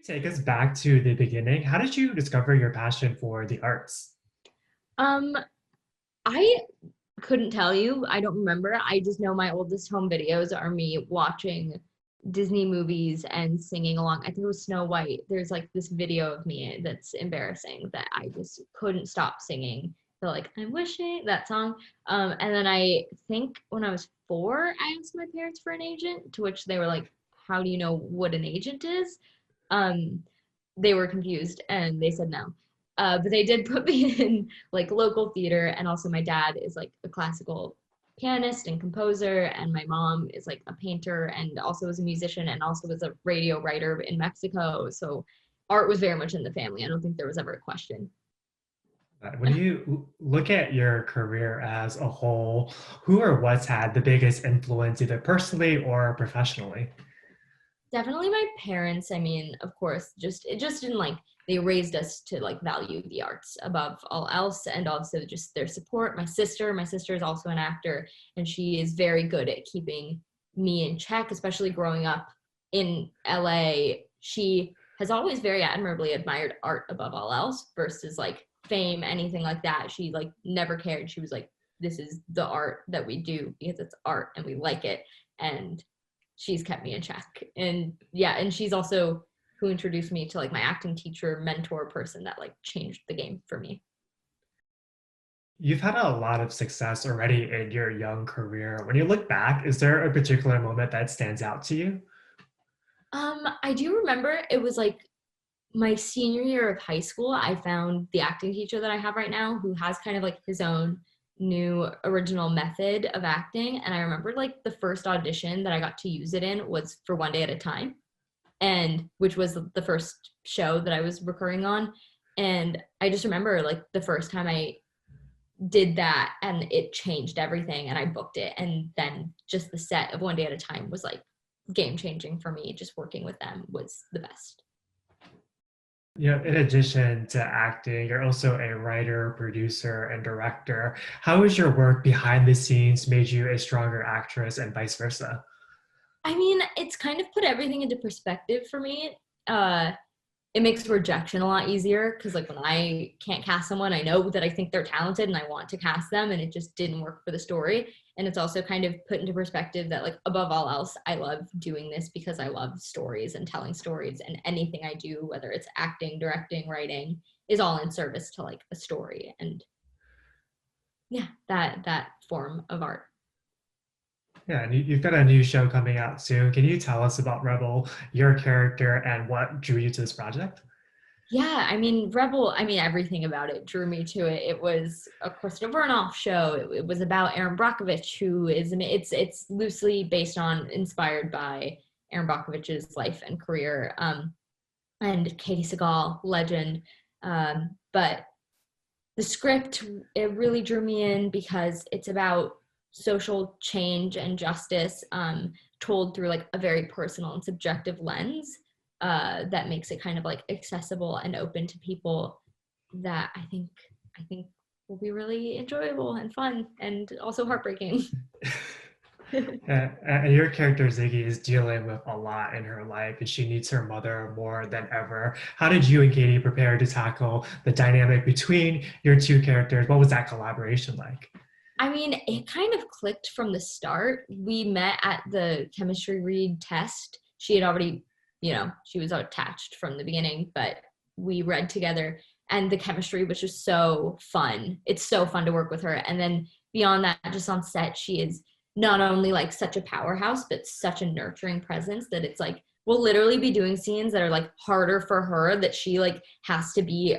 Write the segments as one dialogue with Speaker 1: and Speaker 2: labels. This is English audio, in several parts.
Speaker 1: Take us back to the beginning. How did you discover your passion for the arts?
Speaker 2: Um, I couldn't tell you. I don't remember. I just know my oldest home videos are me watching Disney movies and singing along. I think it was Snow White. There's like this video of me that's embarrassing that I just couldn't stop singing. So like I'm wishing that song. And then I think when I was 4, I asked my parents for an agent, to which they were like, "How do you know what an agent is?" Um, they were confused and they said no. But they did put me in like local theater, and also my dad is like a classical pianist and composer, and my mom is like a painter and also is a musician and also was a radio writer in Mexico. So art was very much in the family. I don't think there was ever a question.
Speaker 1: When you look at your career as a whole, who or what's had the biggest influence, either personally or professionally?
Speaker 2: Definitely my parents. I mean, of course, just in like they raised us to like value the arts above all else, and also just their support. My sister is also an actor, and she is very good at keeping me in check, especially growing up in LA. She has always very admirably admired art above all else versus like fame, anything like that. She like never cared. She was like, this is the art that we do because it's art and we like it. And she's kept me in check. And yeah, and she's also who introduced me to like my acting teacher, mentor person that like changed the game for me.
Speaker 1: You've had a lot of success already in your young career. When you look back, is there a particular moment that stands out to you?
Speaker 2: I do remember it was like my senior year of high school. I found the acting teacher that I have right now who has kind of like his own new original method of acting. And I remember like the first audition that I got to use it in was for One Day at a Time, and which was the first show that I was recurring on. And I just remember like the first time I did that and it changed everything and I booked it. And then just the set of One Day at a Time was like game changing for me. Just working with them was the best.
Speaker 1: In addition to acting, you're also a writer, producer, and director. How has your work behind the scenes made you a stronger actress and vice versa?
Speaker 2: I mean, it's kind of put everything into perspective for me. It makes rejection a lot easier because like when I can't cast someone, I know that I think they're talented and I want to cast them and it just didn't work for the story. And it's also kind of put into perspective that like above all else, I love doing this because I love stories and telling stories, and anything I do, whether it's acting, directing, writing, is all in service to like a story. And yeah, that form of art.
Speaker 1: Yeah, and you've got a new show coming out soon. Can you tell us about Rebel, your character, and what drew you to this project?
Speaker 2: Yeah, I mean, Rebel, I mean, everything about it drew me to it. It was a Christopher Vernoff show. It was about Aaron Brockovich, who is, it's loosely based on, inspired by Aaron Brockovich's life and career, and Katie Seagal, legend. But the script, it really drew me in because it's about social change and justice, told through like a very personal and subjective lens, that makes it kind of like accessible and open to people that I think will be really enjoyable and fun and also heartbreaking.
Speaker 1: And your character Ziggy is dealing with a lot in her life, and she needs her mother more than ever. How did you and Katie prepare to tackle the dynamic between your two characters? What was that collaboration like?
Speaker 2: I mean, it kind of clicked from the start. We met at the chemistry read test. She had already, she was attached from the beginning, but we read together and the chemistry was just so fun. It's so fun to work with her. And then beyond that, just on set, she is not only like such a powerhouse, but such a nurturing presence that it's like we'll literally be doing scenes that are like harder for her that she like has to be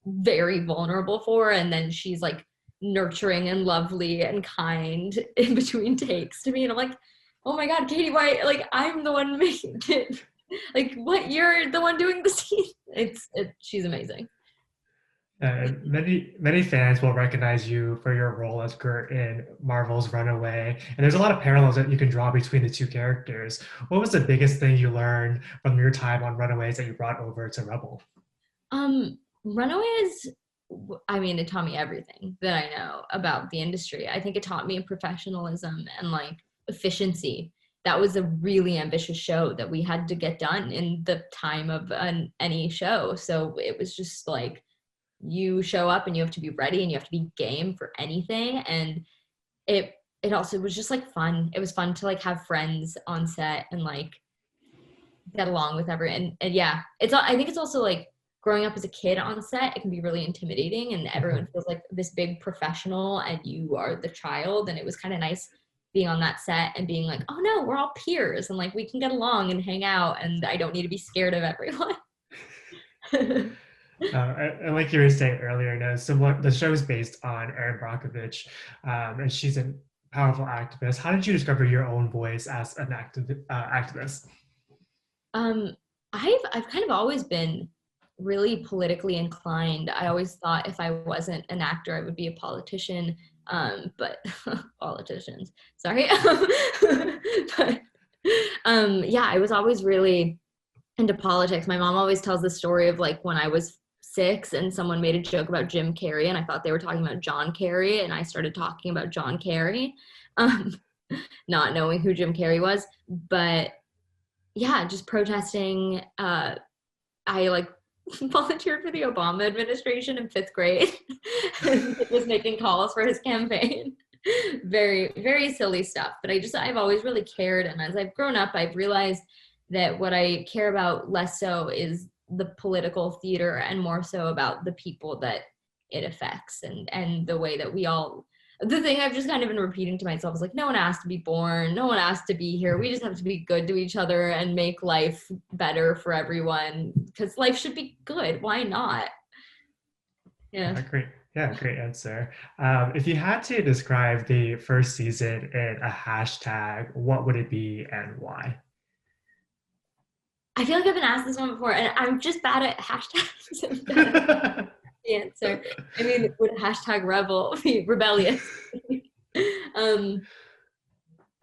Speaker 2: very vulnerable for. And then she's like nurturing and lovely and kind in between takes to me. And I'm like, oh my God, Katie, why? Like, I'm the one making it. Like, what? You're the one doing the scene. She's amazing.
Speaker 1: And many fans will recognize you for your role as Gert in Marvel's Runaway. And there's a lot of parallels that you can draw between the two characters. What was the biggest thing you learned from your time on Runaways that you brought over to Rebel?
Speaker 2: Runaways, I mean, it taught me everything that I know about the industry. I think it taught me professionalism and like efficiency that was a really ambitious show that we had to get done in the time of any show. So it was just like, you show up and you have to be ready and you have to be game for anything. And it also was just like fun. It was fun to like have friends on set and like get along with everyone. And yeah, I think it's also like growing up as a kid on set, it can be really intimidating and everyone feels like this big professional and you are the child. And it was kind of nice being on that set and being like, oh no, we're all peers and like we can get along and hang out and I don't need to be scared of everyone.
Speaker 1: And like you were saying earlier, similar. The show is based on Erin Brockovich, and she's a powerful activist. How did you discover your own voice as an activist?
Speaker 2: Um, I've kind of always been really politically inclined. I always thought if I wasn't an actor, I would be a politician. But politicians, sorry. But yeah, I was always really into politics. My mom always tells the story of like when I was 6 and someone made a joke about Jim Carrey and I thought they were talking about John Kerry and I started talking about John Kerry, um, not knowing who Jim Carrey was. But yeah, just protesting. I like volunteered for the Obama administration in 5th grade and was making calls for his campaign. Very, very silly stuff. But I've always really cared. And as I've grown up, I've realized that what I care about less so is the political theater and more so about the people that it affects and the way that we all, the thing I've just kind of been repeating to myself is like, no one asked to be born, no one asked to be here. We just have to be good to each other and make life better for everyone because life should be good. Why not? Yeah.
Speaker 1: Great. Yeah, great answer. If you had to describe the first season in a hashtag, what would it be and why?
Speaker 2: I feel like I've been asked this one before, and I'm just bad at hashtags. The answer. I mean, would hashtag rebel be rebellious? I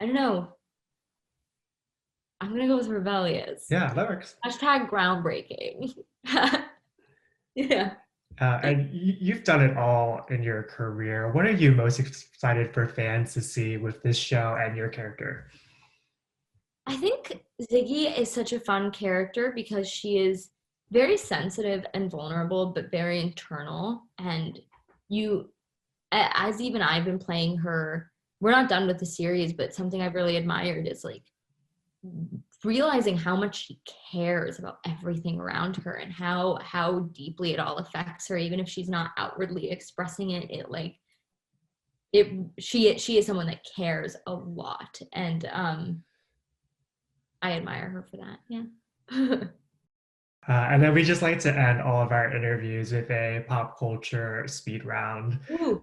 Speaker 2: don't know. I'm gonna go with rebellious.
Speaker 1: Yeah, that works.
Speaker 2: Hashtag groundbreaking. Yeah.
Speaker 1: And you've done it all in your career. What are you most excited for fans to see with this show and your character?
Speaker 2: I think Ziggy is such a fun character because she is very sensitive and vulnerable, but very internal. And as even I've been playing her, we're not done with the series, but something I've really admired is like realizing how much she cares about everything around her and how deeply it all affects her, even if she's not outwardly expressing it. She is someone that cares a lot, and I admire her for that. Yeah.
Speaker 1: And then we just like to end all of our interviews with a pop culture speed round.
Speaker 2: Ooh,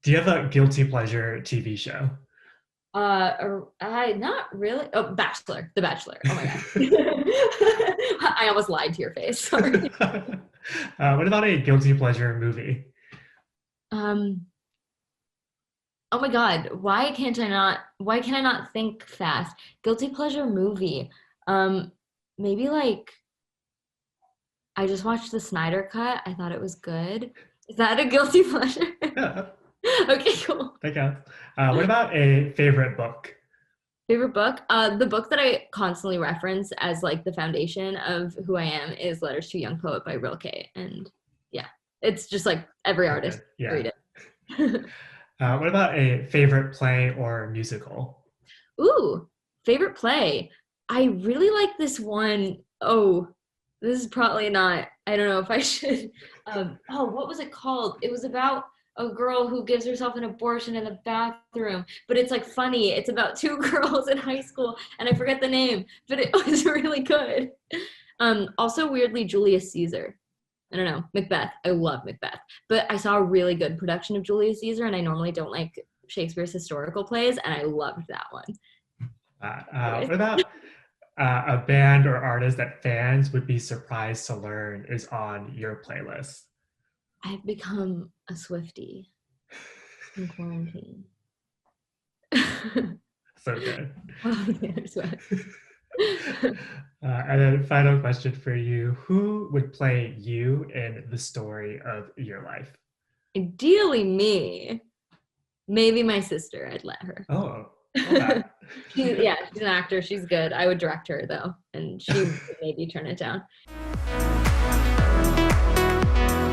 Speaker 1: Do you have a guilty pleasure TV show?
Speaker 2: I not really. Oh, Bachelor, The Bachelor. Oh my god. I almost lied to your face. Sorry.
Speaker 1: What about a guilty pleasure movie?
Speaker 2: Um. Oh my god. Why can't I not? Why can I not think fast? Guilty pleasure movie. Maybe like I just watched the Snyder Cut. I thought it was good. Is that a guilty pleasure?
Speaker 1: Yeah,
Speaker 2: Okay, cool.
Speaker 1: that counts. What about a favorite book?
Speaker 2: Favorite book? The book that I constantly reference as like the foundation of who I am is Letters to a Young Poet by Rilke. And yeah, it's just like every artist
Speaker 1: Yeah.
Speaker 2: read it.
Speaker 1: What about a favorite play or musical?
Speaker 2: Ooh, favorite play. I really like this one. Oh, this is probably not, I don't know if I should. What was it called? It was about a girl who gives herself an abortion in the bathroom, but it's like funny. It's about 2 girls in high school, and I forget the name, but it was really good. Also, weirdly, Julius Caesar. I don't know, Macbeth. I love Macbeth, but I saw a really good production of Julius Caesar, and I normally don't like Shakespeare's historical plays, and I loved that one.
Speaker 1: What about a band or artist that fans would be surprised to learn is on your playlist?
Speaker 2: I've become a Swiftie in quarantine.
Speaker 1: So good.
Speaker 2: Oh,
Speaker 1: And then final question for you. Who would play you in the story of your life?
Speaker 2: Ideally me. Maybe my sister, I'd let her.
Speaker 1: Oh, okay.
Speaker 2: Yeah, she's an actor. She's good. I would direct her though, and she would maybe turn it down.